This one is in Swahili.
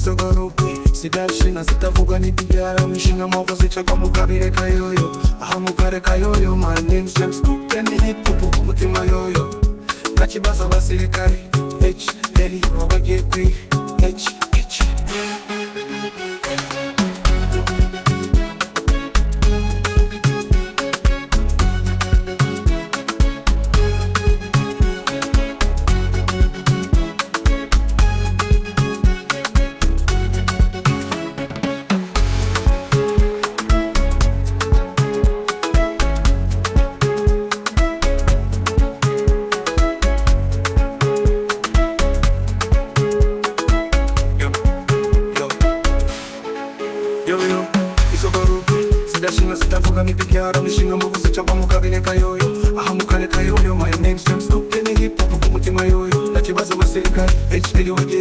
isogoropi sidashina sitavuga n'ibyara mishinga mova zica kwa mukabire kayoyo aha mukare kayoyo. My name's James Cook and hip hop umutima yoyo nakibaza abasirikari H Deli wabagiye kwi H. Yo, isogoropi sidashina sitavuga n'ibyara mishinga mvugo zica kwa mukabire kayoyo aha mukare kayoyo. My name's James Cook and hip hop umutima yoyo nakibaza abasirikari H Deli wagiye